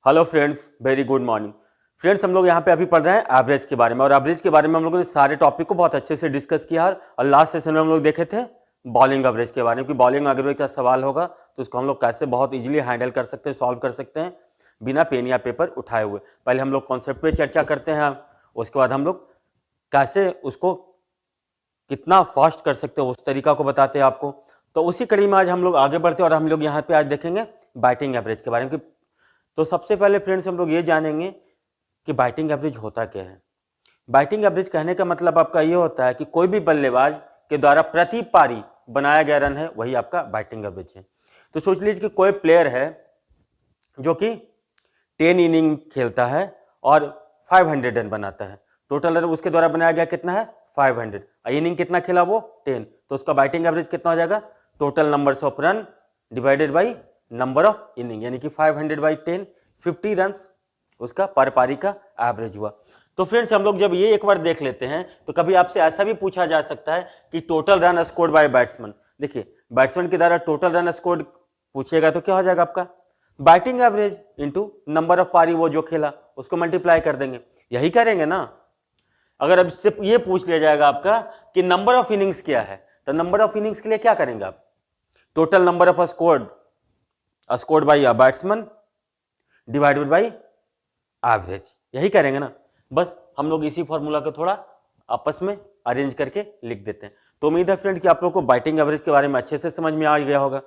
Hello friends, very good morning. Friends, हम लोग यहाँ पे अभी पढ़ रहे हैं एवरेज के बारे में, और एवरेज के बारे में हम लोगों ने सारे टॉपिक को बहुत अच्छे से डिस्कस किया है। और लास्ट सेशन में हम लोग देखे थे बॉलिंग एवरेज के बारे में कि बॉलिंग एवरेज का सवाल होगा तो उसको हम लोग कैसे बहुत इजीली हैंडल कर सकते हैं, सॉल्व कर सकते हैं बिना पेन या पेपर उठाए हुए। पहले हम लोग कॉन्सेप्ट पे चर्चा करते हैं, उसके बाद हम लोग कैसे उसको कितना फास्ट कर सकते हैं उस तरीका को बताते हैं आपको। तो उसी कड़ी में आज हम लोग आगे बढ़ते हैं और हम लोग यहाँ पे आज देखेंगे बैटिंग एवरेज के बारे में। तो सबसे पहले फ्रेंड्स हम लोग ये जानेंगे कि बैटिंग एवरेज होता क्या है। बैटिंग एवरेज कहने का मतलब आपका ये होता है कि कोई भी बल्लेबाज के द्वारा प्रति पारी बनाया गया रन है, वही आपका बैटिंग एवरेज है। तो सोच लीजिए कि कोई प्लेयर है जो कि 10 इनिंग खेलता है और 500 रन बनाता है। टोटल रन उसके द्वारा बनाया गया कितना है? 500। इनिंग कितना खेला वो? 10। तो उसका बैटिंग एवरेज कितना हो जाएगा? Total numbers of run divided by number of inning, यानी कि 500 बाई 10, 50 रन उसका पर पारी का एवरेज हुआ। तो फ्रेंड्स, हम लोग जब ये एक बार देख लेते हैं तो कभी आपसे ऐसा भी पूछा जा सकता है कि total run scored by batsman. देखिए, बैट्समैन के द्वारा टोटल रन स्कोर्ड पूछेगा तो क्या हो जाएगा आपका? Batting average into number of पारी वो जो खेला उसको मल्टीप्लाई कर देंगे, यही करेंगे ना। अगर अब सिर्फ ये पूछ लिया जाएगा आपका कि नंबर ऑफ इनिंग्स क्या है, तो नंबर ऑफ इनिंग्स के लिए क्या करेंगे आप? Total number of scored by a batsman divided by average, यही करेंगे ना। बस हम लोग इसी फॉर्मूला को थोड़ा आपस में अरेंज करके लिख देते हैं। तो उम्मीद है फ्रेंड कि आप लोग को बैटिंग एवरेज के बारे में अच्छे से समझ में आ गया होगा।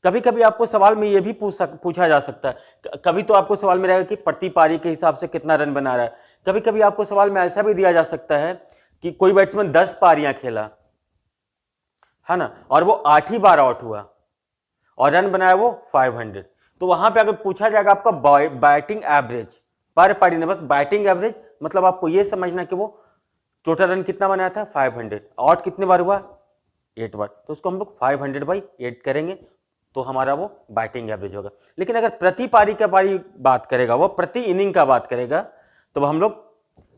कभी कभी आपको सवाल में ये भी पूछा जा सकता है, कभी तो आपको सवाल में रहेगा कि प्रति पारी के हिसाब से कितना रन बना रहा है। कभी कभी आपको सवाल में ऐसा भी दिया जा सकता है कि कोई बैट्समैन 10 पारियां खेला है ना, और वो 8 ही बार आउट हुआ और रन बनाया वो 500। तो वहां पे अगर पूछा जाएगा आपका बैटिंग एवरेज पर पारी ने, बस बैटिंग एवरेज मतलब आपको ये समझना कि वो टोटल रन कितना बनाया था? 500। आउट कितने बार हुआ? 8 बार। तो उसको हम लोग 500 बाई 8 करेंगे तो हमारा वो बैटिंग एवरेज होगा। लेकिन अगर प्रति पारी का पारी बात करेगा, वो प्रति इनिंग का बात करेगा, तो हम लोग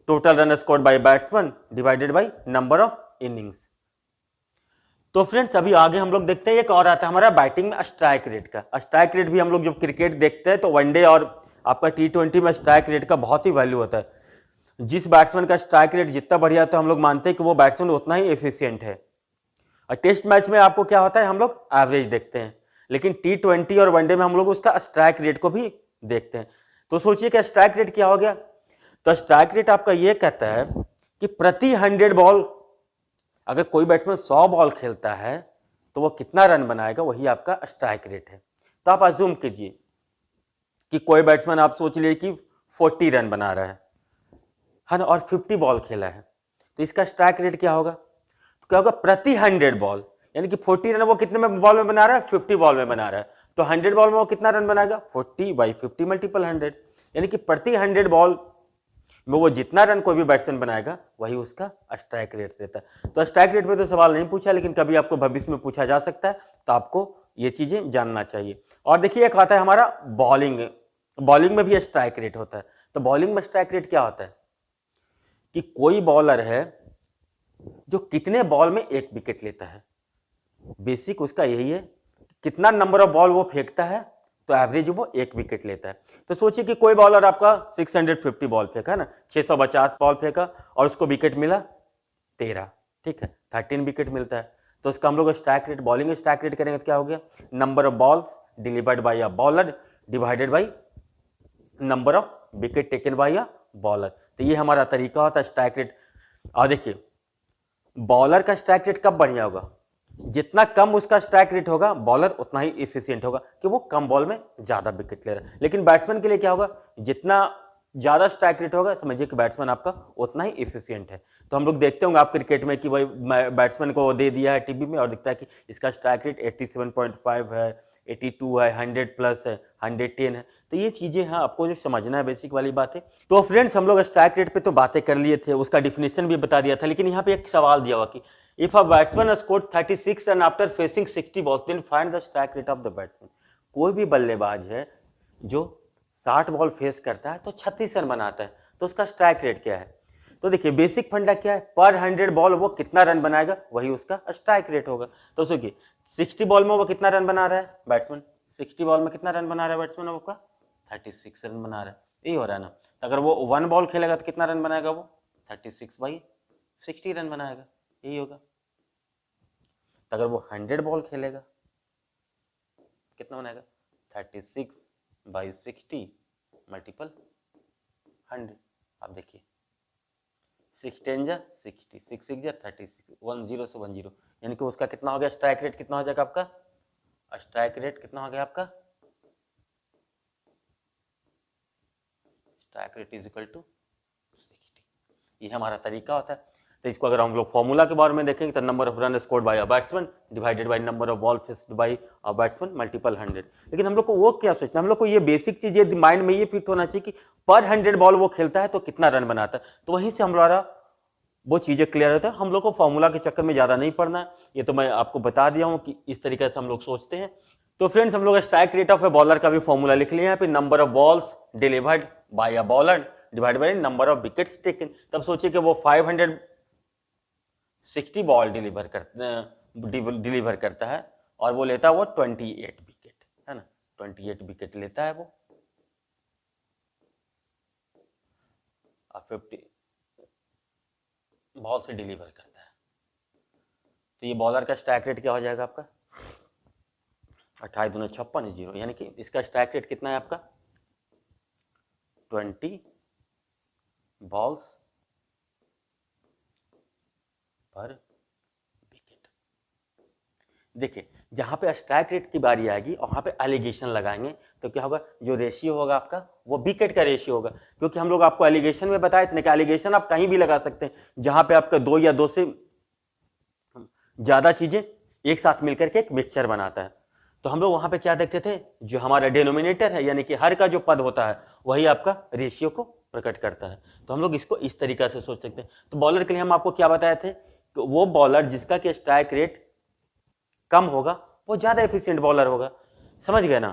total run scored by batsman divided by number of innings. तो फ्रेंड्स, अभी आगे हम लोग देखते हैं एक और आता है हमारा बैटिंग में स्ट्राइक रेट का। स्ट्राइक रेट भी हम लोग जब क्रिकेट देखते हैं तो वनडे और आपका T20 में स्ट्राइक रेट का बहुत ही वैल्यू होता है। जिस बैट्समैन का स्ट्राइक रेट जितना बढ़िया तो हम लोग मानते हैं कि वो बैट्समैन उतना ही एफिशिएंट है। और टेस्ट मैच में आपको क्या होता है, हम लोग एवरेज देखते हैं, लेकिन T20 और वनडे में हम लोग उसका स्ट्राइक रेट को भी देखते हैं। तो सोचिए कि स्ट्राइक रेट क्या हो गया। तो स्ट्राइक रेट आपका ये कहता है कि प्रति 100 बॉल अगर कोई बैट्समैन 100 बॉल खेलता है तो वो कितना रन बनाएगा, वही आपका स्ट्राइक रेट है। तो आप अज्यूम कीजिए कि कोई बैट्समैन आप सोच लीजिए कि 40 रन बना रहा है ना, और 50 बॉल खेला है, तो इसका स्ट्राइक रेट क्या होगा? तो क्या होगा? प्रति 100 बॉल, यानी कि 40 रन वो कितने बॉल में बना रहा है? 50 बॉल में बना रहा है। तो 100 बॉल में वो कितना रन बनाएगा? 40 बाई 50 मल्टीपल 100, यानी कि प्रति 100 बॉल में वो जितना रन कोई भी बैट्समैन बनाएगा वही उसका स्ट्राइक रेट रहता है। तो स्ट्राइक रेट पे तो सवाल नहीं पूछा, लेकिन कभी आपको भविष्य में पूछा जा सकता है, तो आपको ये चीजें जानना चाहिए। और देखिए, एक आता है हमारा बॉलिंग। बॉलिंग में भी स्ट्राइक रेट होता है। तो बॉलिंग में स्ट्राइक रेट क्या होता है कि कोई बॉलर है जो कितने बॉल में एक विकेट लेता है। बेसिक उसका यही है, कितना नंबर ऑफ बॉल वो फेंकता है तो एवरेज वो एक विकेट लेता है। तो सोचिए कि कोई बॉलर आपका 650 बॉल फेंका है ना, 650 बॉल फेंका और उसको विकेट मिला 13, ठीक है, 13 विकेट मिलता है। तो उसका हम लोग strike rate, bowling strike rate करेंगे तो क्या हो गया? Number of balls delivered by a bowler divided by number of wicket taken by a bowler. तो ये हमारा तरीका होता है स्ट्राइक रेट। और देखिए, बॉलर का स्ट्राइक रेट कब बढ़िया होगा? जितना कम उसका स्ट्राइक रेट होगा, बॉलर उतना ही एफिशिएंट होगा कि वो कम बॉल में ज्यादा विकेट ले रहा है। लेकिन बैट्समैन के लिए क्या होगा? जितना ज्यादा स्ट्राइक रेट होगा, समझिए कि बैट्समैन आपका उतना ही एफिशिएंट है। तो हम लोग देखते होंगे आप क्रिकेट में कि भाई बैट्समैन को दे दिया है टीवी में और दिखता है कि इसका स्ट्राइक रेट 87.5 है, 82 है, 100 प्लस है, 110 है। तो ये चीजें हैं, आपको जो समझना है, बेसिक वाली बात है। तो फ्रेंड्स, हम लोग स्ट्राइक रेट पे तो बातें कर लिए थे, उसका डिफिनेशन भी बता दिया था, लेकिन यहाँ पे एक सवाल दिया हुआ कि if a batsman scored 36 run after facing 60 balls then find the strike rate of the batsman. कोई भी बल्लेबाज है जो 60 बॉल फेस करता है तो 36 रन बनाता है, तो उसका स्ट्राइक रेट क्या है? तो देखिए, बेसिक फंडा क्या है, पर 100 बॉल वो कितना रन बनाएगा वही उसका स्ट्राइक रेट होगा। तो देखिए, 60 बॉल में वो कितना रन बना रहा है बैट्समैन? 60 बॉल में कितना रन बना रहा है बैट्समैन आपका? 36 रन बना रहा है, यही हो रहा है ना। तो अगर वो 1 बॉल खेलेगा तो कितना रन बनाएगा वो, 36/60 रन बनाएगा, यही होगा। तो अगर वो 100 बॉल खेलेगा कितना बनाएगा, 36/60 मल्टीपल 100। आप देखिए 6 10 जा 60, 6 6 जा 36, 10 से 10, यानी कि उसका कितना हो गया, स्ट्राइक रेट कितना हो जाएगा आपका, स्ट्राइक रेट कितना हो गया आपका, strike rate is equal to 60। ये हमारा तरीका होता है। तो इसको अगर हम लोग फॉर्मूला के बारे में देखेंगे तो number of run scored by a batsman divided by number of ball faced by a batsman multiple 100। लेकिन हम लोग को वो क्या सोचना, हम लोग को ये बेसिक चीज ये माइंड में ये फिट होना चाहिए कि पर 100 बॉल वो खेलता है तो कितना रन बनाता है। तो वहीं से हमारा वो चीजें क्लियर होता है। हम लोग को फॉर्मूला के चक्कर में ज्यादा नहीं पड़ना है, ये तो मैं आपको बता दिया हूँ कि इस तरीके से हम लोग सोचते हैं। तो फ्रेंड्स हम लोग strike rate of a bowler का भी फॉर्मूला लिख लिया है, फिर number of balls delivered by a bowler divide by number of wickets taken. तब सोचिए कि वो 560 बॉल डिलीवर करता है और वो लेता है वो 28 विकेट, है ना, 28 विकेट लेता है वो, 50 बॉल से डिलीवर करता है। तो ये बॉलर का स्ट्राइक रेट क्या हो जाएगा आपका, 28 दूनी 56 0, यानी कि इसका स्ट्राइक रेट कितना है आपका, 20 बॉल्स पर विकेट। देखिए जहां पे स्ट्राइक रेट की बारी आएगी और वहां पे एलिगेशन लगाएंगे तो क्या होगा, जो रेशियो होगा आपका वो विकेट का रेशियो होगा। क्योंकि हम लोग आपको एलिगेशन में बताए थे कि एलिगेशन आप कहीं भी लगा सकते हैं जहां पे आपका 2 या 2 से ज्यादा चीजें एक साथ मिलकर के एक मिक्सचर बनाता है। तो हम लोग वहां पे क्या देखते थे, जो हमारा डिनोमिनेटर है यानी कि हर का जो पद होता है वही आपका रेशियो को प्रकट करता है। तो हम लोग इसको इस तरीका से सोच सकते हैं। तो बॉलर के लिए हम आपको क्या बताए थे कि वो बॉलर जिसका कि स्ट्राइक रेट कम होगा वो ज्यादा एफिशिएंट बॉलर होगा, समझ गए ना।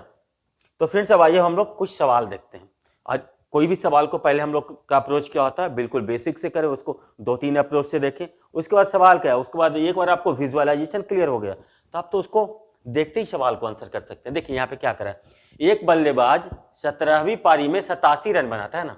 तो फ्रेंड्स अब आइए हम लोग कुछ सवाल देखते हैं। और कोई भी सवाल को पहले हम लोग का अप्रोच क्या होता है, बिल्कुल बेसिक से करें, उसको 2-3 अप्रोच से देखें। उसके बाद सवाल क्या है, उसके बाद एक बार आपको विजुअलाइजेशन क्लियर हो गया तो आप तो उसको देखते ही सवाल को आंसर कर सकते हैं। देखिए यहाँ पे क्या करा है, एक बल्लेबाज 17वीं पारी में 87 रन बनाता है ना,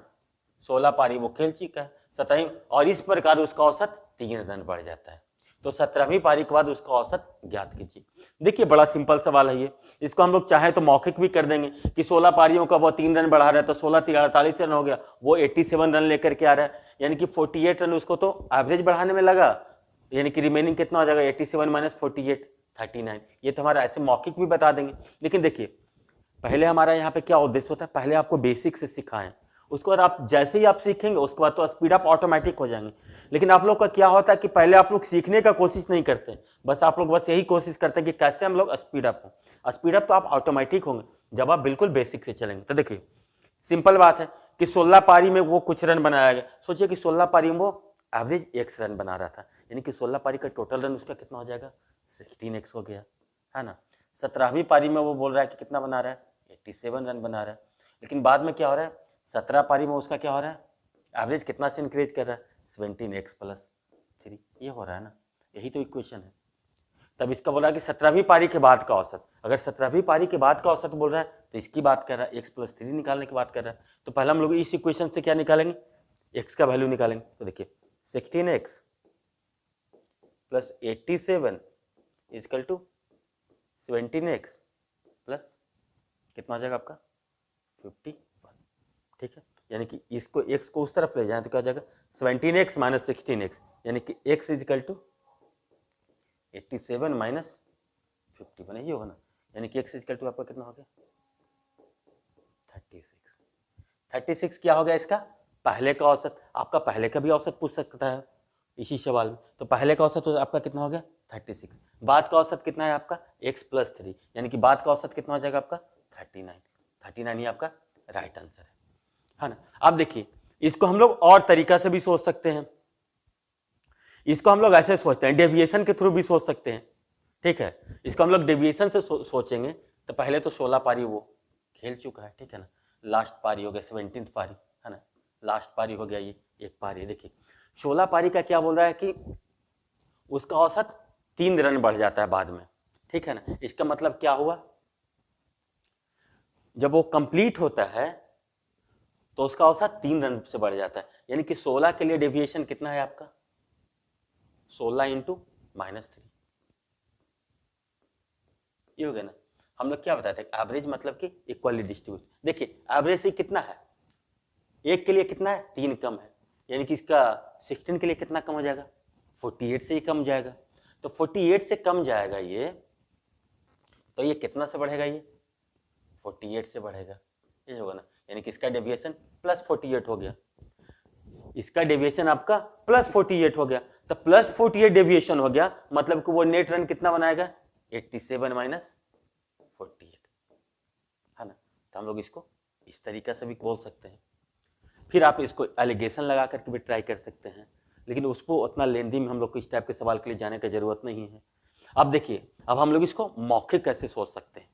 16 पारी वो खेल चुका है, 27, और इस प्रकार उसका औसत 3 रन बढ़ जाता है। तो 17वीं पारी के बाद उसका औसत ज्ञात कीजिए। देखिए बड़ा सिंपल सवाल है ये, इसको हम लोग चाहे तो मौखिक भी कर देंगे कि 16 पारियों का वो 3 रन बढ़ा रहा है तो 16 3 48 रन हो गया, वो 87 रन लेकर के आ रहा है, यानी कि 48 रन उसको तो एवरेज बढ़ाने में लगा, यानी कि रिमेनिंग कितना हो जाएगा 87 माइनस 48 39। ये तो हमारा ऐसे मौखिक भी बता देंगे। लेकिन देखिए पहले हमारा यहाँ पे क्या उद्देश्य होता है, पहले आपको बेसिक से सिखाएं, उसके बाद आप जैसे ही आप सीखेंगे उसके बाद तो स्पीड अप ऑटोमेटिक हो जाएंगे। लेकिन आप लोग का क्या होता है कि पहले आप लोग सीखने का कोशिश नहीं करते, बस आप लोग बस यही कोशिश करते हैं कि कैसे हम लोग स्पीड अप हो। स्पीड अप तो आप ऑटोमेटिक होंगे जब आप बिल्कुल बेसिक से चलेंगे। तो देखिए सिंपल बात है कि 16 पारी में वो कुछ रन बनाया गया, सोचिए कि 16 पारी में वो एवरेज x रन बना रहा था, यानी कि 16 पारी का टोटल रन उसका कितना हो जाएगा, 16x हो गया, है ना। 17वीं पारी में वो बोल रहा है कि कितना बना रहा है, 87 रन बना रहा है। लेकिन बाद में क्या हो रहा है, 17 पारी में उसका क्या हो रहा है, एवरेज कितना से इंक्रीज कर रहा है, 17x + 3, ये हो रहा है ना, यही तो इक्वेशन है। तब इसका बोला कि 17वीं पारी के बाद का औसत, अगर 17वीं पारी के बाद का औसत बोल रहा है तो इसकी बात कर रहा है, x + 3 निकालने की बात कर रहा है। तो पहले हम लोग इस इक्वेशन से क्या निकालेंगे, x का वैल्यू निकालेंगे। तो देखिए 16x + 87 = 17x प्लस कितना हो जाएगा आपका 51, ठीक है। यानी कि इसको x को उस तरफ ले जाए तो क्या हो जाएगा 17x - 16x, यानी कि x = 87 - 51, ये होगा ना, यानी कि x = आपका कितना हो गया 36 क्या हो गया इसका पहले का औसत। आपका पहले का भी औसत पूछ सकता है इसी सवाल में। तो पहले का औसत आपका कितना हो गया 36, बाद का औसत कितना है आपका x + 3, यानी कि बाद का औसत कितना हो जाएगा आपका 39 ही आपका राइट आंसर है ना। अब देखिए इसको हम लोग और तरीका से भी सोच सकते हैं, इसको हम लोग ऐसे सोचते हैं, डेविएशन के थ्रू भी सोच सकते हैं, ठीक है। इसको हम लोग डेविएशन से सोचेंगे तो पहले तो 16 पारी वो खेल चुका है, ठीक है ना, लास्ट पारी हो गया 17th पारी, है ना, लास्ट पारी हो गया ये एक पारी। देखिए 16 पारी का क्या बोल रहा है कि उसका औसत 3 रन बढ़ जाता है बाद में, ठीक है ना। इसका मतलब क्या हुआ, जब वो कंप्लीट होता है तो उसका औसत 3 रन से बढ़ जाता है, यानी कि 16 के लिए डेविएशन कितना है आपका 16 इंटू -3, ये हो गया ना। हम लोग क्या बताते हैं एवरेज मतलब कि इक्वली डिस्ट्रीब्यूट। देखिए एवरेज से कितना है, एक के लिए कितना है 3 कम है, यानी कि इसका 16 के लिए कितना कम हो जाएगा 48 से ही कम जाएगा। तो 48 से कम जाएगा ये, तो ये कितना से बढ़ेगा, ये 48 से बढ़ेगा, ये होगा ना, यानी कि इसका डेविएशन +48 हो गया, इसका डेविएशन आपका +48 हो गया। तो +48 डेविएशन हो गया, मतलब कि वो नेट रन कितना बनाएगा 87 माइनस 48, है ना। तो हम लोग इसको इस तरीके से भी बोल सकते हैं। फिर आप इसको एलिगेशन लगा करके भी ट्राई कर सकते हैं, लेकिन उसको उतना लेंदी में हम लोग को इस टाइप के सवाल के लिए जाने की जरूरत नहीं है। अब देखिए, अब हम लोग इसको मौखिक कैसे सोच सकते हैं।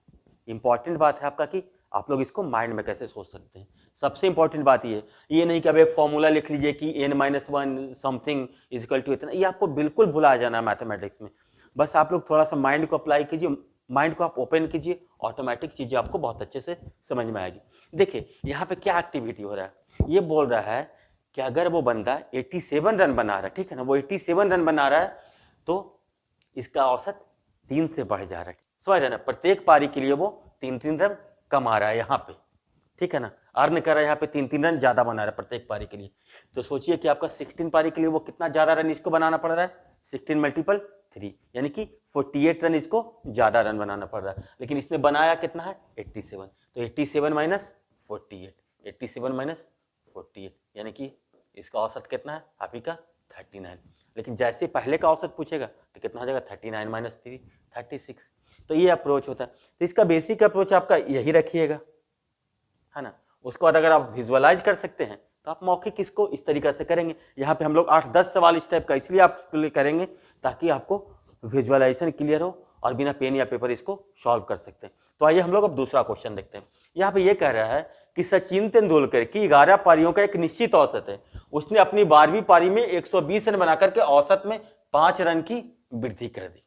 इंपॉर्टेंट बात है आपका कि आप लोग इसको माइंड में कैसे सोच सकते हैं। सबसे इंपॉर्टेंट बात ये नहीं कि अब एक फॉर्मूला लिख लीजिए कि n-1 समथिंग इजिकल टू इतना, ये आपको बिल्कुल भुला जाना है मैथमेटिक्स में। बस आप लोग थोड़ा सा माइंड को अप्लाई कीजिए, माइंड को आप ओपन कीजिए, ऑटोमेटिक चीजें आपको बहुत अच्छे से समझ में आएगी। देखिए यहाँ पे क्या एक्टिविटी हो रहा है, ये बोल रहा है कि अगर वो बंदा 87 रन बना रहा है, ठीक है ना, वो 87 रन बना रहा है तो इसका औसत 3 से बढ़ जा रहा है, समझ रहे ना। प्रत्येक पारी के लिए वो 3-3 रन कमा रहा है यहाँ पे, ठीक है ना, अर्न कर रहा है यहाँ पे 3-3 रन ज्यादा बना रहा है प्रत्येक पारी के लिए। तो सोचिए कि आपका 16 पारी के लिए वो कितना ज्यादा रन इसको बनाना पड़ रहा है 16 × 3, यानी कि 48 रन इसको ज्यादा रन बनाना पड़ रहा है, लेकिन इसने बनाया कितना है 87। तो 87 माइनस 48, 87 माइनस 48, यानी कि इसका औसत कितना है आप ही का 39। लेकिन जैसे पहले का औसत पूछेगा तो कितना हो जाएगा 39 माइनस 3 36। तो ये अप्रोच होता है। तो इसका बेसिक अप्रोच आपका यही रखिएगा, है ना। उसके बाद अगर आप विजुअलाइज कर सकते हैं तो आप मौखिक इसको इस तरीके से करेंगे। यहाँ पे हम लोग 8-10 सवाल इस टाइप का इसलिए आप करेंगे ताकि आपको विजुअलाइजेशन क्लियर हो और बिना पेन या पेपर इसको सॉल्व कर सकते हैं। तो आइए हम लोग अब दूसरा क्वेश्चन देखते हैं। यहाँ पे ये कह रहा है कि सचिन तेंदुलकर की 11 पारियों का एक निश्चित औसत है, उसने अपनी 12वीं पारी में 120 रन बनाकर के औसत में 5 रन की वृद्धि कर दी।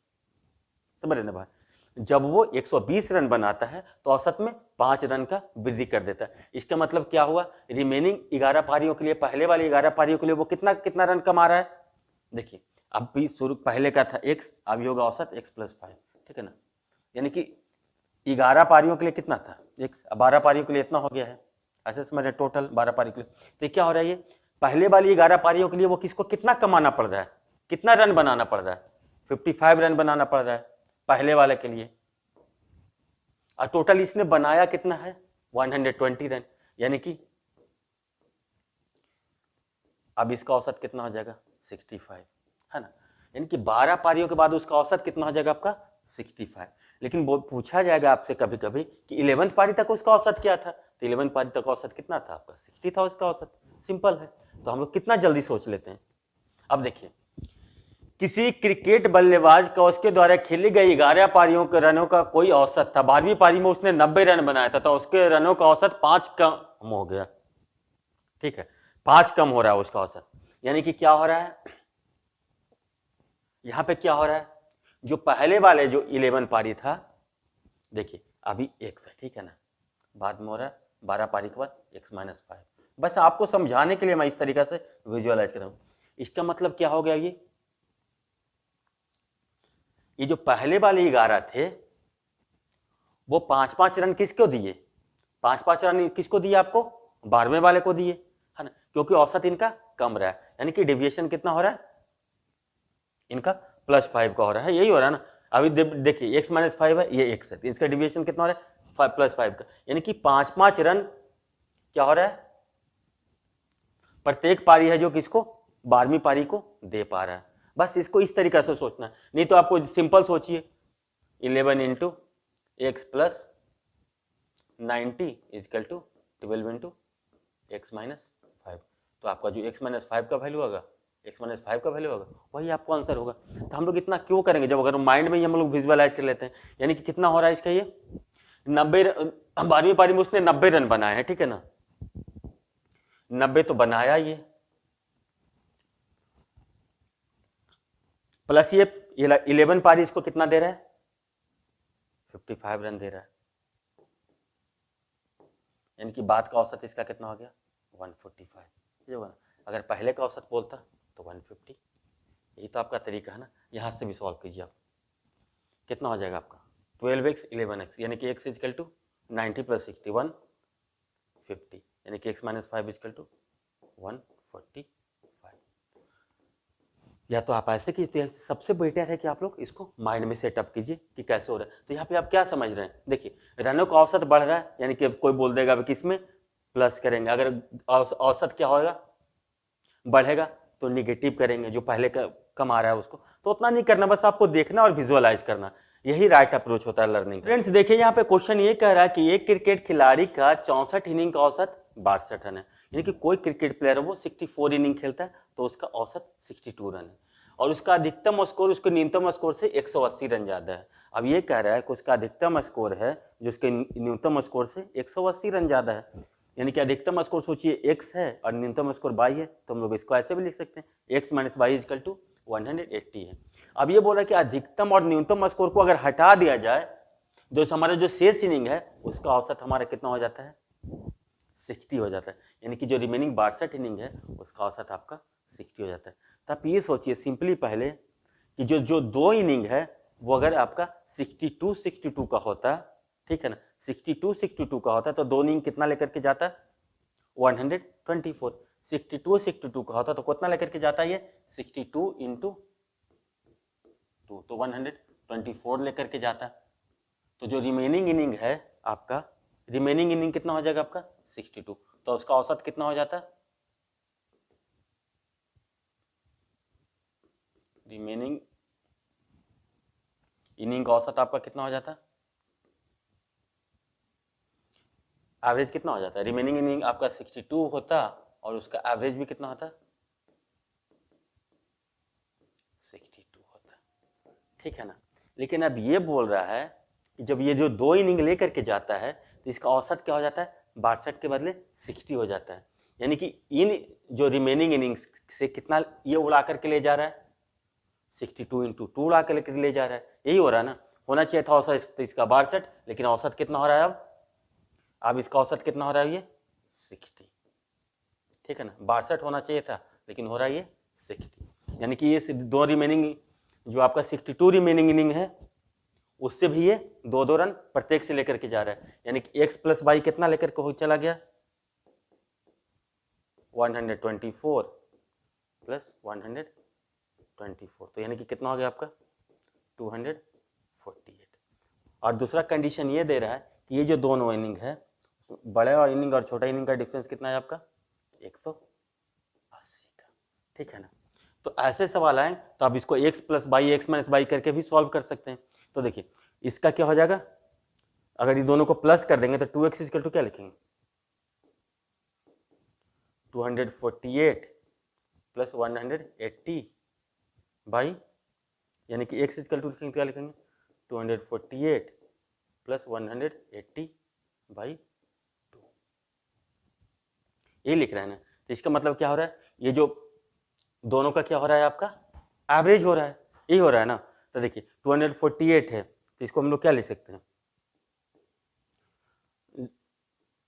समझ रहे ना भाई, जब वो 120 रन बनाता है तो औसत में 5 रन का वृद्धि कर देता है। इसका मतलब क्या हुआ, रिमेनिंग 11 पारियों के लिए, पहले वाली 11 पारियों के लिए वो कितना कितना रन कमा रहा है। देखिए अब भी शुरू पहले का था x, अब होगा औसत x + 5, ठीक है ना, यानी कि 11 पारियों के लिए कितना था x, 12 पारियों के लिए इतना हो गया है, ऐसे समझ रहे, टोटल 12 पारी के लिए। तो क्या हो रहा है, ये पहले वाली 11 पारियों के लिए वो किसको कितना कमाना पड़ रहा है, कितना रन बनाना पड़ रहा है 55 रन बनाना पड़ रहा है पहले वाले के लिए, और टोटल इसने बनाया कितना है 120 रन, यानी कि अब इसका औसत कितना हो जाएगा 65, है ना। यानी कि 12 पारियों के बाद उसका औसत कितना हो जाएगा आपका 65। लेकिन वो पूछा जाएगा आपसे कभी कभी कि 11वीं पारी तक उसका औसत क्या था, तो 11वीं पारी तक औसत कितना था आपका 60 था उसका औसत। सिंपल है, तो हम लोग कितना जल्दी सोच लेते हैं। अब देखिए, किसी क्रिकेट बल्लेबाज का उसके द्वारा खेली गई 11 पारियों के रनों का कोई औसत था, 12वीं पारी में उसने 90 रन बनाया था, तो उसके रनों का औसत 5 कम हो गया, ठीक है, 5 कम हो रहा है उसका औसत। यानी कि क्या हो रहा है, यहां पे क्या हो रहा है, जो पहले वाले जो 11 पारी था, देखिए अभी x है, ठीक है ना, बाद में हो रहा है 12 पारी के बाद x - 5। बस आपको समझाने के लिए मैं इस तरीके से विजुअलाइज कर रहा हूं। इसका मतलब क्या हो गया, ये जो पहले वाले 11 थे वो 5-5 रन किसको दिए, 5-5 रन किसको दिए आपको 12वें वाले को दिए, है ना, क्योंकि औसत इनका कम रहा है, यानी कि डेविएशन कितना हो रहा है इनका +5 का हो रहा है, यही हो रहा है ना। अभी देखिए x - 5 है, ये x है, तो इसका डेविएशन कितना हो रहा है +5 का, यानी कि 5-5 रन क्या हो रहा है प्रत्येक पारी है जो किसको 12वीं पारी को दे पा रहा है। बस इसको इस तरीके से सोचना है, नहीं तो आपको सिंपल सोचिए 11 × x + 90 = 12 × x - 5। तो आपका जो x - 5 का वैल्यू होगा, x - 5 का वैल्यू होगा, वही आपको आंसर होगा। तो हम लोग इतना क्यों करेंगे, जब अगर माइंड में ही हम लोग विजुअलाइज कर लेते हैं। यानी कि कितना हो रहा है इसका, ये 90, 12वीं पारी में उसने 90 रन बनाए हैं, ठीक है ना, 90 तो बनाया ये, प्लस ये 11 पारी इसको कितना दे रहा है 55 रन दे रहा है, यानी कि बाद का औसत इसका कितना हो गया 145, ये होगा। अगर पहले का औसत बोलता तो 150। यही तो आपका तरीका है ना। यहाँ से भी सॉल्व कीजिए आप, कितना हो जाएगा आपका 12x 11x, यानी कि x इजकल टू 90 + 60 150, यानी कि x - 5 इजकल टू 145। या तो आप ऐसे कीजिए, सबसे बेटर है कि आप लोग इसको माइंड में सेटअप कीजिए कि कैसे हो रहा है। तो यहाँ पे आप क्या समझ रहे हैं, देखिए रनों का औसत बढ़ रहा है, यानी कि कोई बोल देगा किस में प्लस करेंगे, अगर औसत क्या होगा बढ़ेगा तो निगेटिव करेंगे, जो पहले का कम आ रहा है उसको। तो उतना नहीं करना, बस आपको देखना और विजुअलाइज करना, यही राइट अप्रोच होता है लर्निंग। फ्रेंड्स देखिए यहाँ पे क्वेश्चन ये कह रहा है कि एक क्रिकेट खिलाड़ी का 64 इनिंग का औसत 62 रन है, यानी कि कोई क्रिकेट प्लेयर वो 64 इनिंग खेलता है तो उसका औसत 62 रन है, और उसका अधिकतम स्कोर उसके न्यूनतम स्कोर से 180 रन ज्यादा है। अब ये कह रहा है कि उसका अधिकतम स्कोर है जो उसके न्यूनतम स्कोर से 180 रन ज्यादा है, यानी कि अधिकतम स्कोर सोचिए x है और न्यूनतम स्कोर y है, तो हम लोग इसको ऐसे भी लिख सकते हैं x - y इजकल टू 180 है। अब ये बोला कि अधिकतम और न्यूनतम स्कोर को अगर हटा दिया जाए, जो हमारा जो शेष इनिंग है उसका औसत हमारा कितना हो जाता है 60 हो जाता है, यानी कि जो रिमेनिंग 62 इनिंग है उसका औसत आपका 60 हो जाता है। तो आप ये सोचिए सिंपली पहले कि जो जो दो इनिंग है वो अगर आपका 62 का होता, ठीक है ना, 62 का होता है तो दो इनिंग कितना लेकर के जाता है 124। 62 का होता तो कितना लेकर के जाता है ये 62 × 2 तो 124 लेकर के जाता। तो जो रिमेनिंग इनिंग है आपका, रिमेनिंग इनिंग कितना हो जाएगा आपका 62, तो उसका औसत कितना हो जाता है, रिमेनिंग इनिंग का औसत आपका कितना हो जाता है, एवरेज कितना हो जाता है, रिमेनिंग इनिंग आपका 62 होता और उसका एवरेज भी कितना होता 62 होता, ठीक है ना। लेकिन अब ये बोल रहा है कि जब ये जो दो इनिंग लेकर के जाता है तो इसका औसत क्या हो जाता है 62 के बदले 60 हो जाता है, यानी कि इन जो रिमेनिंग इनिंग्स से कितना ये उड़ा करके ले जा रहा है 62 × 2 उड़ा करके ले जा रहा है, यही हो रहा है ना। होना चाहिए था औसत इसका 62, लेकिन औसत कितना हो रहा है अब इसका औसत कितना हो रहा है ये 60, ठीक है ना। 62 होना चाहिए था लेकिन हो रहा है ये 60, यानी कि ये दो रिमेनिंग जो आपका 62 रिमेनिंग इनिंग है उससे भी ये 2-2 रन प्रत्येक से लेकर के जा रहा है, यानी कि x + y कितना लेकर के चला गया 124 + 124, तो यानी कि कितना हो गया आपका 248। और दूसरा कंडीशन ये दे रहा है कि ये जो दोनों इनिंग है, बड़े और इनिंग और छोटा इनिंग का डिफरेंस कितना है आपका 180 का, ठीक है ना। तो ऐसे सवाल आए तो आप इसको x + y x - y करके भी सॉल्व कर सकते हैं। तो देखिए इसका क्या हो जाएगा, अगर ये दोनों को प्लस कर देंगे तो 2x = क्या लिखेंगे 248 + 180 बाई, यानी कि x = क्या लिखेंगे 248 + 180 बाई 2, ये लिख रहे हैं ना। तो इसका मतलब क्या हो रहा है, ये जो दोनों का क्या हो रहा है आपका एवरेज हो रहा है, यही हो रहा है ना। तो देखिए 248 है तो इसको हम लोग क्या लिख सकते हैं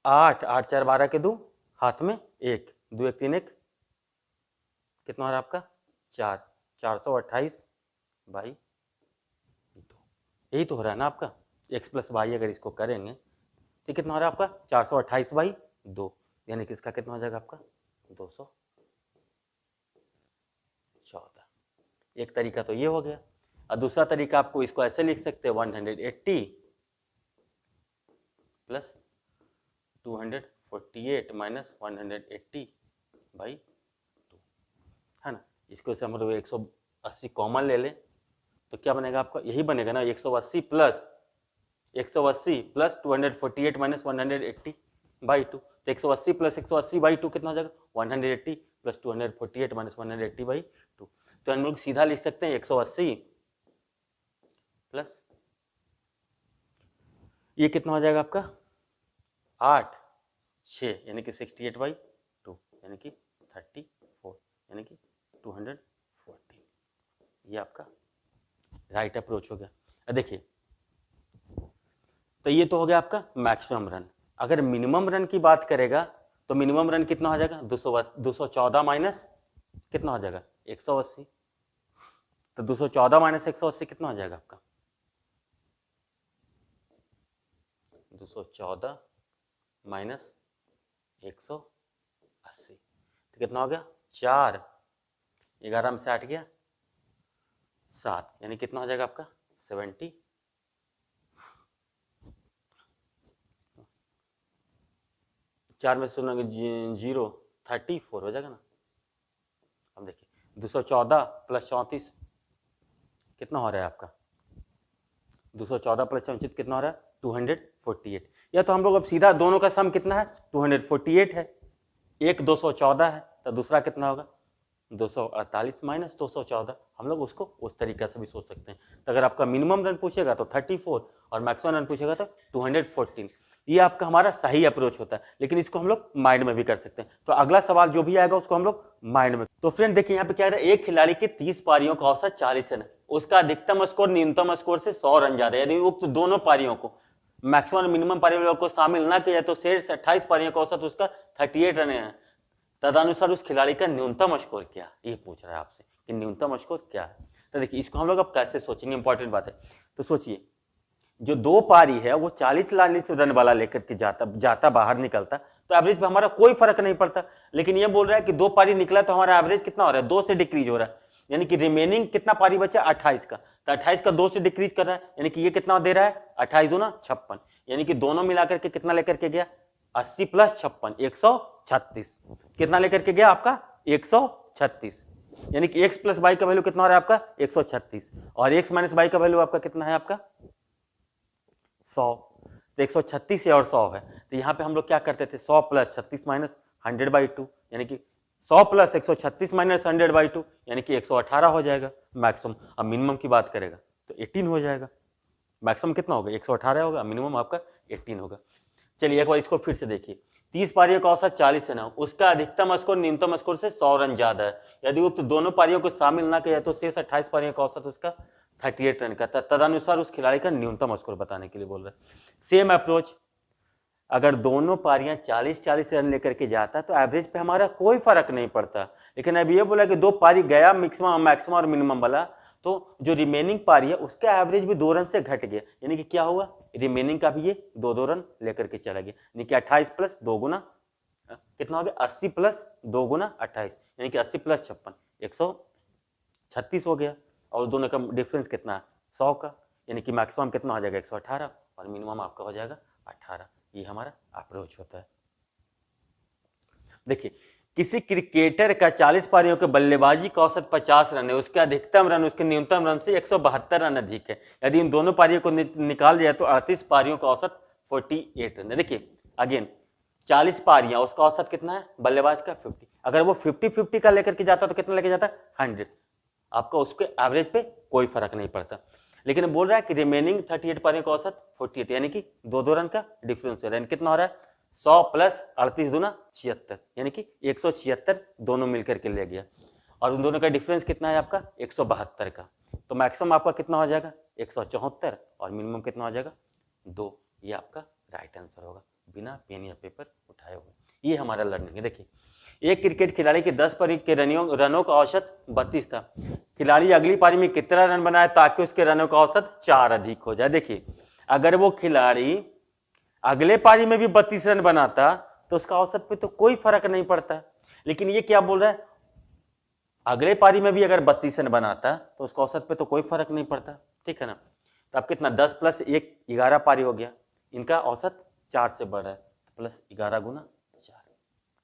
8 8 4 12 के 2 हाथ में 1 2 1 3 1 कितना हो रहा है आपका 4 428 बाई 2, यही तो हो रहा है ना आपका x + y अगर इसको करेंगे तो कितना हो रहा है आपका 428 बाई 2, यानी कि इसका कितना हो जाएगा आपका 214। एक तरीका तो ये हो गया, और दूसरा तरीका आपको इसको ऐसे लिख सकते हैं 180 + 248 - 180 बाई 2, है ना। इसको से हम लोग 180 कॉमन ले लें तो क्या बनेगा आपका, यही बनेगा ना 180 + 248 - 180 बाई 2, तो 180 + 180 बाई 2 कितना हो जाएगा 180 + 248 - 180 बाई 2, तो हम लोग सीधा लिख सकते हैं 180 प्लस ये कितना हो जाएगा आपका 8 6, यानी कि 68 बाई 2, यानी कि 34, यानी कि 214, ये आपका राइट अप्रोच हो गया। देखिए तो ये तो हो गया आपका मैक्सिमम रन। अगर मिनिमम रन की बात करेगा तो मिनिमम रन कितना हो जाएगा, 214 माइनस कितना हो जाएगा 180। तो 214 माइनस 180 कितना हो जाएगा आपका, 214 माइनस 180 तो कितना हो गया 4, 11 में से 8 गया 7, यानी कितना हो जाएगा आपका 70। 4 में से 0 34 हो जाएगा ना। अब देखिए 214 प्लस 34 कितना हो रहा है आपका, 214 प्लस 34 कितना हो रहा है 248। या तो हम लोग अब सीधा दोनों का सम कितना है 248 है, एक 214 है तो दूसरा कितना होगा 248 माइनस 214। हम लोग उसको उस तरीके से भी सोच सकते हैं। तो अगर आपका मिनिमम रन पूछेगा तो 34 और मैक्सिमम रन पूछेगा तो 214। ये आपका हमारा सही अप्रोच होता है, लेकिन इसको हम लोग माइंड में भी कर सकते हैं। तो अगला सवाल जो भी आएगा उसको हम लोग माइंड में। तो फ्रेंड देखिए यहाँ पे क्या है, एक खिलाड़ी के 30 पारियों का औसत 40 रन, उसका अधिकतम स्कोर न्यूनतम स्कोर से 100 रन ज्यादा है। यदि उक्त दोनों पारियों को मैक्सिमम और मिनिमम पारियों को शामिल ना किया तो शेष 28 पारियों का औसत उसका 38 रन है। तदनुसार उस खिलाड़ी का न्यूनतम स्कोर क्या, ये पूछ रहा है आपसे कि न्यूनतम स्कोर क्या है। तो देखिए इसको हम लोग अब कैसे सोचेंगे, इंपॉर्टेंट बात है। तो सोचिए जो दो पारी है वो 40 रन वाला लेकर के जाता बाहर निकलता तो एवरेज पे हमारा कोई फर्क नहीं पड़ता। लेकिन ये बोल रहा है कि दो पारी निकला तो हमारा एवरेज कितना हो रहा है 2 से डिक्रीज हो रहा है, यानी कि रिमेनिंग कितना पारी बचा 28 का, तो 28 का 2 से डिक्रीज कर रहा है, यानी कि ये कितना दे रहा है 28 दूना 56, यानी कि दोनों मिलाकर के कितना लेकर के गया 80 प्लस 56 136। कितना लेकर के गया आपका 136, यानी कि x प्लस वाई का वैल्यू कितना हो रहा है आपका 136 और x माइनस वाई का वैल्यू आपका कितना है आपका 100। तो 136 है और 100 है, तो यहाँ पे हम लोग क्या करते थे 100 प्लस 36 माइनस 100/2, यानी कि 100 प्लस 136 माइनस 100/2 यानी कि 118 हो जाएगा मैक्सिमम। अब मिनिमम की बात करेगा तो 18 हो जाएगा। मैक्सिमम कितना होगा 118 होगा, मिनिमम आपका 18 होगा। चलिए एक बार इसको फिर से देखिए, 30 पारियों का औसत 40 रन है, उसका अधिकतम स्कोर न्यूनतम स्कोर से 100 रन ज्यादा है। यदि उक्त दोनों पारियों को शामिल ना किया तो शेष 28 पारियों का औसत उसका 38 रन का था। तदनुसार उस खिलाड़ी का न्यूनतम स्कोर बताने के लिए बोल रहे हैं। सेम अप्रोच, अगर दोनों पारियां 40-40 रन लेकर के जाता तो एवरेज पे हमारा कोई फर्क नहीं पड़ता। लेकिन अब ये बोला कि दो पारी गया मैक्सिमम और मिनिमम वाला, तो जो रिमेनिंग पारी है उसका एवरेज भी 2 रन से घट गया, यानी कि क्या हुआ रिमेनिंग का भी ये 2-2 रन लेकर के चला गया, यानी कि 28 प्लस 2 गुना कितना हो गया 80 प्लस 2 गुना 28, यानी कि 80 प्लस 56 136 हो गया। और दोनों का डिफरेंस कितना है 100 का, यानी कि मैक्सिमम कितना हो जाएगा 118 और मिनिमम आपका हो जाएगा 18। ये हमारा अप्रोच होता है। देखिए किसी क्रिकेटर का 40 पारियों के बल्लेबाजी का औसत 50 रन है, उसके अधिकतम रन उसके न्यूनतम रन से 172 रन अधिक है। यदि इन दोनों पारियों को निकाल दिया तो 38 पारियों का औसत 48 रन है। देखिए अगेन 40 पारियां, उसका औसत कितना है बल्लेबाज का 50, अगर वो 50-50 का लेकर के जाता तो कितना लेके जाता 100, आपका उसके एवरेज पे कोई फर्क नहीं पड़ता। लेकिन बोल रहा है कि रिमेनिंग 38 पारियों का औसत 48, यानी कि 2-2 रन का डिफरेंस है। कितना हो रहा है 100 प्लस 38 दूना 76, यानी कि 176 दोनों मिलकर के ले गया। और उन दोनों का डिफरेंस कितना है आपका 172 का। तो मैक्सिमम आपका कितना हो जाएगा 174 और मिनिमम कितना हो जाएगा 2। ये आपका राइट आंसर होगा बिना पेन या पेपर उठाए हुए। ये हमारा लर्निंग है। देखिए एक क्रिकेट खिलाड़ी के 10 पारी के रनों का औसत 32 था, खिलाड़ी अगली पारी में कितना रन बनाए ताकि उसके रनों का औसत 4 अधिक हो जाए। देखिए अगर वो खिलाड़ी अगले पारी में भी 32 रन बनाता तो उसका औसत पे तो कोई फर्क नहीं पड़ता, लेकिन ये क्या बोल रहा है अगले पारी में भी अगर 32 रन बनाता तो उसका औसत पे तो कोई फर्क नहीं पड़ता, ठीक है ना। तो अब कितना 10 प्लस 1 11 पारी हो गया, इनका औसत 4 से बढ़ रहा है, तो प्लस 11 गुना 4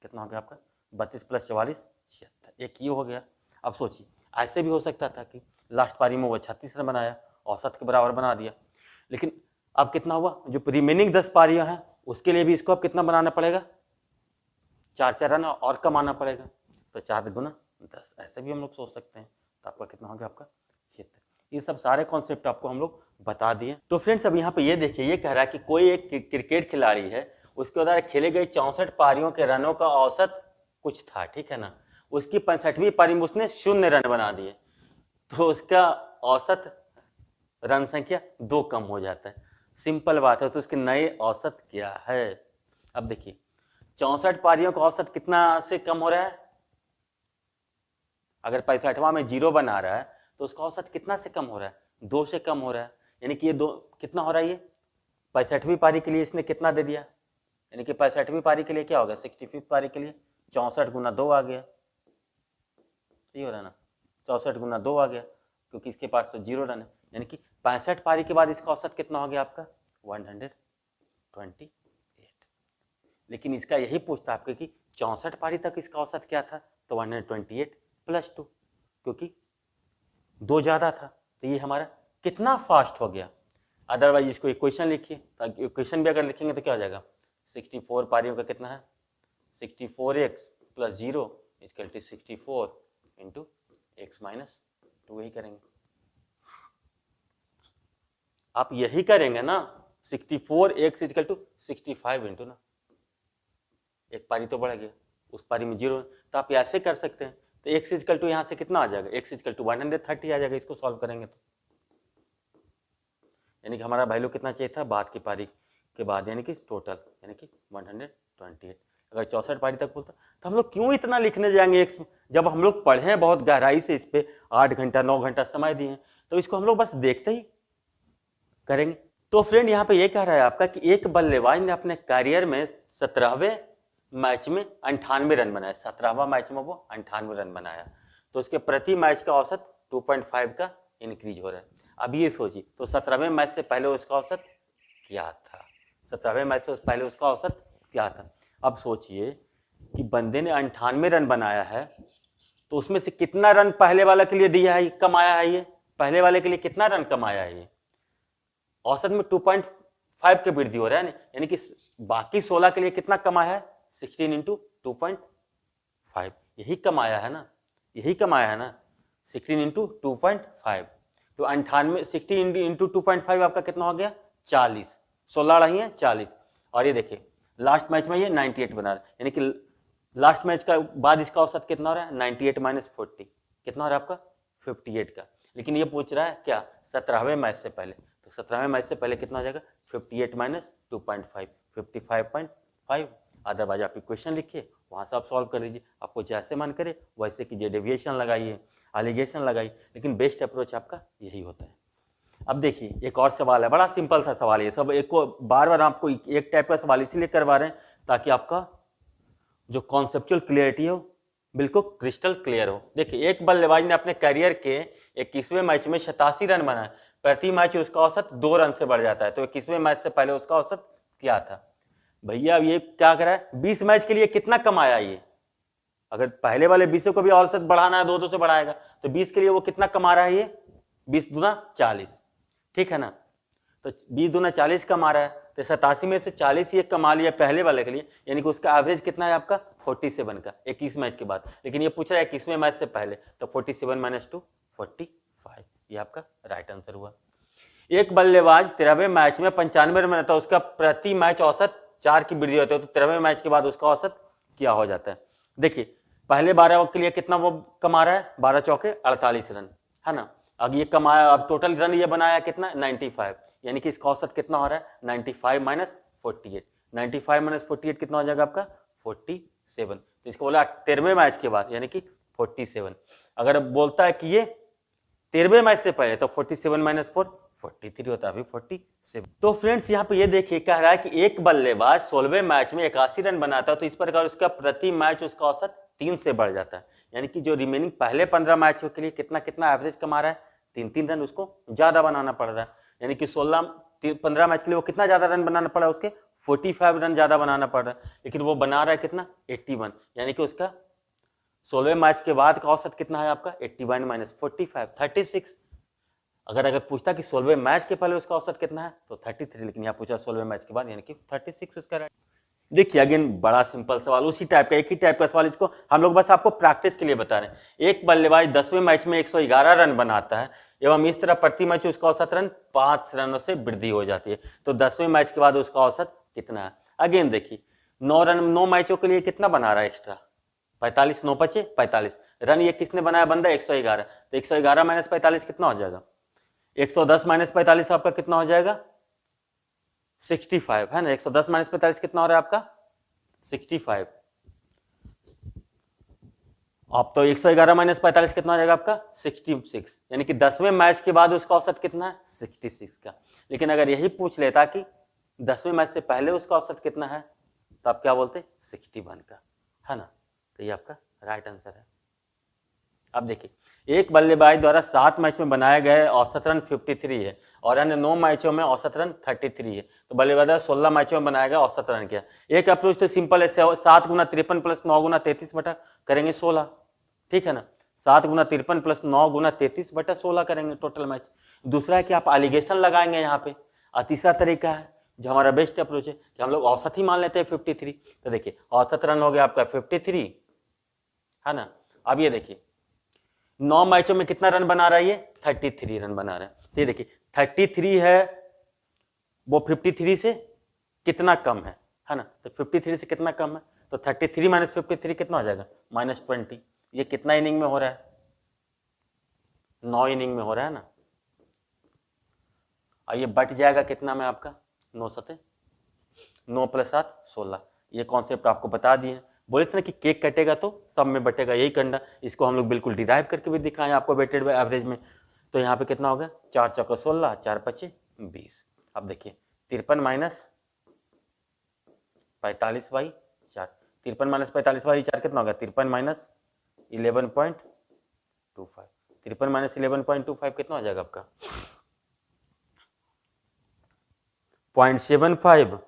कितना हो गया आपका 32 प्लस 44 76, एक ये हो गया। अब सोचिए ऐसे भी हो सकता था कि लास्ट पारी में वो 36 रन बनाया औसत के बराबर बना दिया, लेकिन अब कितना हुआ जो रिमेनिंग 10 पारियां हैं उसके लिए भी इसको अब कितना बनाना पड़ेगा 4-4 रन और कमाना पड़ेगा, तो 4 गुना 10 ऐसे भी हम लोग सोच सकते हैं। तो आपका कितना हो गया आपका 76। ये सब सारे कॉन्सेप्ट आपको हम लोग बता दिए। तो फ्रेंड्स अब यहाँ पे ये देखिए ये कह रहा है कि कोई एक क्रिकेट खिलाड़ी है, उसके द्वारा खेले गए 64 पारियों के रनों का औसत कुछ था, ठीक है ना। उसकी 65वीं पारी में उसने 0 रन बना दिए, तो उसका औसत रन संख्या 2 कम हो जाता है। सिंपल बात है, तो उसके नए औसत क्या है। अब देखिए 64 पारियों का औसत कितना से कम हो रहा है, अगर 65वां में 0 बना रहा है तो उसका औसत कितना से कम हो रहा है, 2 से कम हो रहा है। यानी कि ये 2 कितना हो रहा है, ये 65वीं पारी के लिए इसने कितना दे दिया, यानी कि 65वीं पारी के लिए क्या होगा, 65वीं पारी के लिए 64 गुना 2 आ गया, सही हो रहा है ना, 64 गुना 2 आ गया, क्योंकि इसके पास तो 0 रन है। यानी कि 65 पारी के बाद इसका औसत कितना हो गया आपका, 128। लेकिन इसका यही पूछता आपके कि 64 पारी तक इसका औसत क्या था, तो 128 + 2, क्योंकि 2 ज़्यादा था, तो ये हमारा कितना फास्ट हो गया। अदरवाइज इसको इक्वेशन लिखिए, तो इक्वेशन भी अगर लिखेंगे तो क्या हो जाएगा, 64 पारियों का कितना है, 64x + 0 = 64 × x - 2, यही करेंगे। आप यही करेंगे ना, 64x = 65 × ना, एक पारी तो बढ़ गया, उस पारी में 0, तो आप ऐसे कर सकते हैं। तो x = यहाँ से कितना आ जाएगा, x = 130 आ जाएगा, इसको सॉल्व करेंगे तो। यानी कि हमारा वैल्यू कितना चाहिए था बाद की पारी के बाद, यानी कि टोटल, यानी कि 128। अगर 64 पारी तक बोलता तो हम लोग क्यों इतना लिखने जाएंगे x, जब हम लोग पढ़े हैं बहुत गहराई से, इस पे 8 घंटा 9 घंटा समय दिए हैं, तो इसको हम लोग बस देखते ही करेंगे। तो फ्रेंड यहाँ पे ये कह रहा है आपका कि एक बल्लेबाज ने अपने करियर में 17वें मैच में 98 रन बनाया, 17वां मैच में वो 98 रन बनाया, तो उसके प्रति मैच का औसत 2.5 का इंक्रीज हो रहा है। अब ये सोचिए, तो 17वें मैच से पहले उसका औसत क्या था, 17वें मैच से पहले उसका औसत क्या था। अब सोचिए कि बंदे ने 98 रन बनाया है, तो उसमें से कितना रन पहले वाले के लिए दिया है, कमाया है, ये पहले वाले के लिए कितना रन कमाया है, ये औसत में 2.5 के वृद्धि हो रहा है, यानी कि बाकी 16 के लिए कितना कमाया है, 16 × 2.5, यही कमाया है ना, यही कमाया है ना, 16 × 2.5। तो 98 16 × 2.5 आपका कितना हो गया, 40, 16 रही है 40। और ये देखिए लास्ट मैच में ये 98 बना रहा है, यानी कि लास्ट मैच का बाद इसका औसत कितना हो रहा है, 98 - 40, कितना हो रहा है आपका, 58 का। लेकिन ये पूछ रहा है क्या, 17वें मैच से पहले, तो 17वें मैच से पहले कितना हो जाएगा, 58 - 2.5, 55.5। अदरवाइज आप इक्वेशन लिखिए, वहाँ से आप सॉल्व कर लीजिए, आपको जैसे मन करे वैसे कीजिए, डेविएशन लगाइए, एलिगेशन लगाइए, लेकिन बेस्ट अप्रोच आपका यही होता है। अब देखिए एक और सवाल है, बड़ा सिंपल सा सवाल है, सब एक को बार बार आपको एक टाइप का सवाल इसलिए करवा रहे हैं ताकि आपका जो कॉन्सेप्चुअल क्लियरिटी हो बिल्कुल क्रिस्टल क्लियर हो। देखिए एक बल्लेबाज ने अपने करियर के 21वें मैच में 87 रन बनाए, प्रति मैच उसका औसत 2 रन से बढ़ जाता है, तो 21वें मैच से पहले उसका औसत क्या था। भैया अब ये क्या करा है, 20 मैच के लिए कितना कमाया ये, अगर पहले वाले 20 को भी औसत बढ़ाना है 2 से बढ़ाएगा, तो 20 के लिए वो कितना कमा रहा है, ये 20 दूना 40, ठीक है ना, तो 20 दूना 40 कमा रहा है, तो 87 में से 40 ये कमा लिया पहले वाले के लिए, यानी कि उसका एवरेज कितना है आपका 47 का 21 मैच के बाद। लेकिन ये पूछ रहा है 21वें मैच से पहले, तो 47 - 2 45, ये आपका राइट आंसर हुआ। एक बल्लेबाज 13वें मैच में 95 रन बनाता है, उसका प्रति मैच औसत 4 की वृद्धि होती है, तो 13वें मैच के बाद उसका औसत क्या हो जाता है। देखिए पहले 12 के लिए कितना वो कमा रहा है, 12 चौके 48 रन, है ना। अब ये कमाया, अब टोटल रन ये बनाया कितना 95, यानी कि इसका औसत कितना हो रहा है 95 - 48, 95 - 48 कितना हो जाएगा आपका 47, तो इसको बोला 13वें मैच के बाद, यानी कि 47। अगर बोलता है कि ये 13वें मैच से पहले, तो 47 - 4 43 होता है, अभी 47। तो फ्रेंड्स यहाँ पे ये देखिए कह रहा है कि एक बल्लेबाज 16वें मैच में 81 रन बनाता है, तो इस प्रकार उसका प्रति मैच उसका औसत 3 से बढ़ जाता है, यानी कि जो रिमेनिंग पहले 15 मैचों के लिए कितना कितना एवरेज कमा रहा है, 3 रन उसको ज्यादा बनाना पड़ रहा है, यानी कि 15 मैच के लिए वो कितना ज्यादा रन बनाना पड़ा, उसके 45 रन ज्यादा बनाना पड़ रहा है, लेकिन वो बना रहा है कितना 81, यानी कि उसका 16वें मैच के बाद का औसत कितना है आपका 81 - 45 36। अगर पूछता कि 16वें मैच के पहले उसका औसत कितना है, तो 33, लेकिन यहाँ पूछा 16वें मैच के बाद, यानी कि 36 उसका राइट। देखिए अगेन बड़ा सिंपल सवाल, उसी टाइप का, एक ही टाइप का सवाल, इसको हम लोग बस आपको प्रैक्टिस के लिए बता रहे हैं। एक बल्लेबाज 10वें मैच में 111 रन बनाता है एवं इस तरह प्रति मैच उसका औसत रन 5 रनों से वृद्धि हो जाती है, तो 10वें मैच के बाद उसका औसत कितना है। अगेन देखिए 9 मैचों के लिए कितना बना रहा है एक्स्ट्रा, 45, 9 बचे 45 रन, ये किसने बनाया बंदा 111, तो 111 - 45 कितना हो जाएगा, 110 - 45 आपका कितना हो जाएगा 65, है ना। 110 - 45 कितना हो रहा है आपका 65। अब तो 111 माइनस 45 कितना हो जाएगा आपका 66, यानी कि 10वें मैच के बाद उसका औसत कितना है 66 का। लेकिन अगर यही पूछ लेता कि 10वें मैच से पहले उसका औसत कितना है तो आप क्या बोलते 61 का, है ना। तो ये आपका राइट आंसर है। अब देखिए, एक बल्लेबाज द्वारा 7 मैच में बनाए गए औसत रन 53 है और अन्य 9 मैचों में औसत रन 33 है। तो बल्लेबाज द्वारा 16 मैचों में बनाया गया औसत रन क्या। एक अप्रोच तो सिंपल है, 7 गुना 53 प्लस 9 गुना 33 बटा करेंगे 16, ठीक है ना। 7 गुना 53 प्लस 9 गुना 33 बटा 16 करेंगे टोटल मैच। दूसरा है कि आप एलिगेशन लगाएंगे यहाँ पे। और तीसरा तरीका है जो हमारा बेस्ट अप्रोच है कि हम लोग औसत ही मान लेते हैं 53। तो देखिए औसत रन हो गया आपका 53, है ना। अब ये देखिए 9 मैचों में कितना रन बना रहा है ये 33 रन बना रहा है। तो ये देखिए 33 है वो 53 से कितना कम है ना। तो 53 से कितना कम है तो 33 माइनस 53 कितना हो जाएगा -20। ये कितना इनिंग में हो रहा है 9 इनिंग में हो रहा है ना। और ये बट जाएगा कितना में आपका 9 सते 9 प्लस 7 16। ये कॉन्सेप्ट आपको बता दिए। बोले थे ना कि केक कटेगा तो सब में बटेगा, यही करना। इसको हम लोग बिल्कुल डिराइव करके भी दिखाएं आपको वेटेड बाय एवरेज में। तो यहाँ पे कितना हो गया 4 चौका 16, 4 पचे 20। अब देखिए 53 माइनस 45 बाई 4, 53 माइनस 45 बाई 4 कितना होगा 53 माइनस 11.25, 53 माइनस 11.25 कितना हो जाएगा आपका 0.75,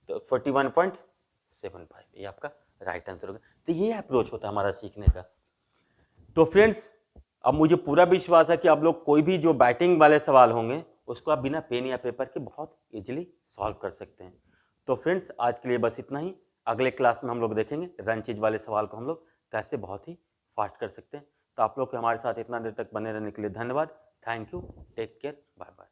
तो 41.75। ये आपका राइट आंसर होगा। तो ये अप्रोच होता है हमारा सीखने का। तो फ्रेंड्स अब मुझे पूरा विश्वास है कि आप लोग कोई भी जो बैटिंग वाले सवाल होंगे उसको आप बिना पेन या पेपर के बहुत इजीली सॉल्व कर सकते हैं। तो फ्रेंड्स आज के लिए बस इतना ही। अगले क्लास में हम लोग देखेंगे रन चेज वाले सवाल को हम लोग कैसे बहुत ही फास्ट कर सकते हैं। तो आप लोग के हमारे साथ इतना देर तक बने रहने के लिए धन्यवाद। Thank you, take care, bye bye.